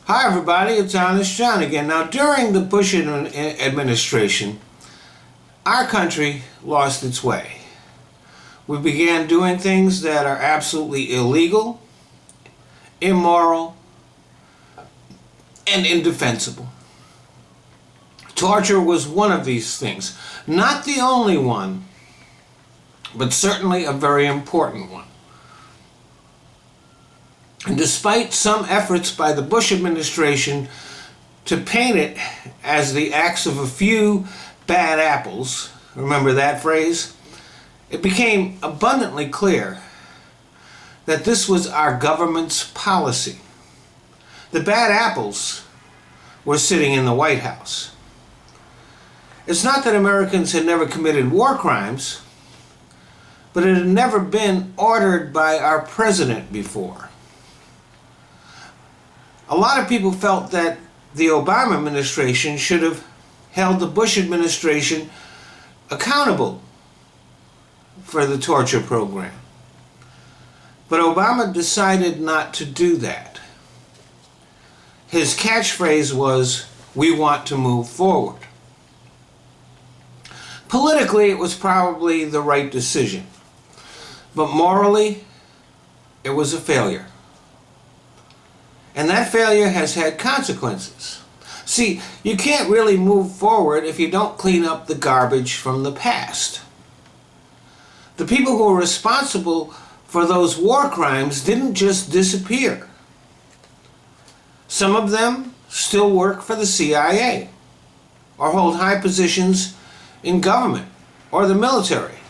Hi everybody, it's Honest John again. Now, during the Bush administration, our country lost its way. We began doing things that are absolutely illegal, immoral, and indefensible. Torture was one of these things. Not the only one, but certainly a very important one. And despite some efforts by the Bush administration to paint it as the acts of a few bad apples, remember that phrase? It became abundantly clear that this was our government's policy. The bad apples were sitting in the White House. It's not that Americans had never committed war crimes, but it had never been ordered by our president before. A lot of people felt that the Obama administration should have held the Bush administration accountable for the torture program. But Obama decided not to do that. His catchphrase was, "We want to move forward." Politically, it was probably the right decision. But morally, it was a failure. And that failure has had consequences. See, you can't really move forward if you don't clean up the garbage from the past. The people who were responsible for those war crimes didn't just disappear. Some of them still work for the CIA or hold high positions in government or the military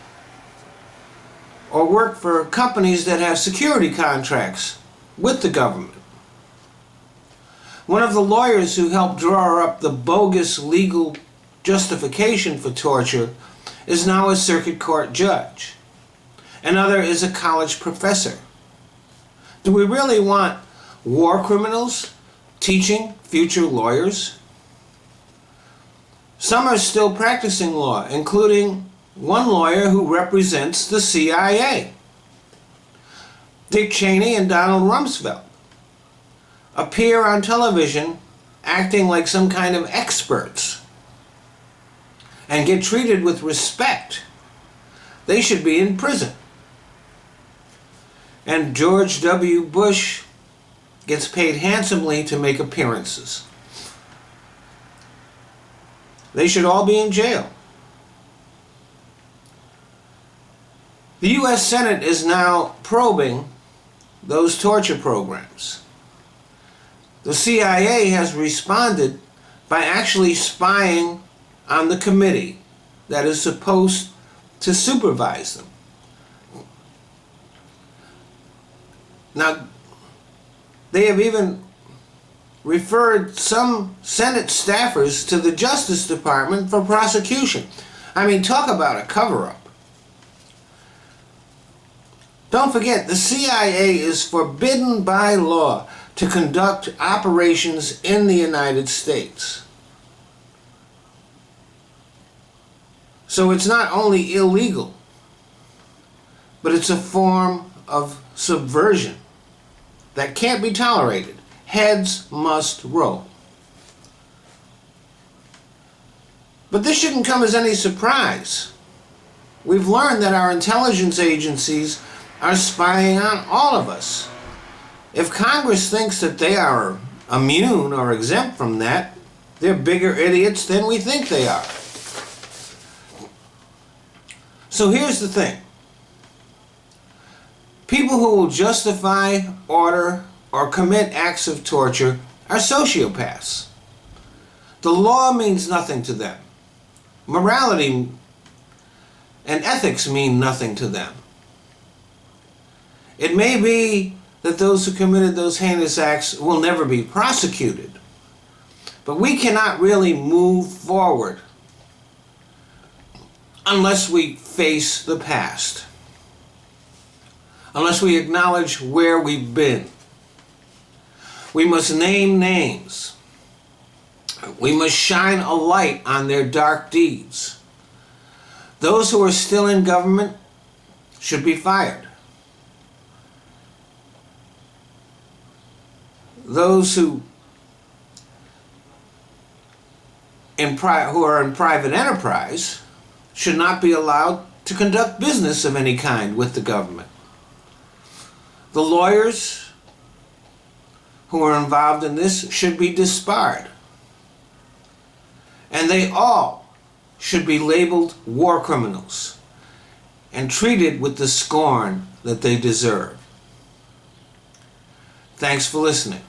or work for companies that have security contracts with the government. One of the lawyers who helped draw up the bogus legal justification for torture is now a circuit court judge. Another is a college professor. Do we really want war criminals teaching future lawyers? Some are still practicing law, including one lawyer who represents the CIA. Dick Cheney and Donald Rumsfeld appear on television acting like some kind of experts and get treated with respect. They should be in prison. And George W. Bush gets paid handsomely to make appearances. They should all be in jail. The U.S. Senate is now probing those torture programs. The CIA has responded by actually spying on the committee that is supposed to supervise them. Now, they have even referred some Senate staffers to the Justice Department for prosecution. I mean, talk about a cover-up. Don't forget, the CIA is forbidden by law to conduct operations in the United States. So it's not only illegal, but it's a form of subversion that can't be tolerated. Heads must roll. But this shouldn't come as any surprise. We've learned that our intelligence agencies are spying on all of us. If Congress thinks that they are immune or exempt from that, they're bigger idiots than we think they are. So here's the thing. People who will justify, order, or commit acts of torture are sociopaths. The law means nothing to them. Morality and ethics mean nothing to them. It may be that those who committed those heinous acts will never be prosecuted, but we cannot really move forward unless we face the past, unless we acknowledge where we've been. We must name names. We must shine a light on their dark deeds. Those who are still in government should be fired. Those who who are in private enterprise should not be allowed to conduct business of any kind with the government. The lawyers who are involved in this should be disbarred. And they all should be labeled war criminals and treated with the scorn that they deserve. Thanks for listening.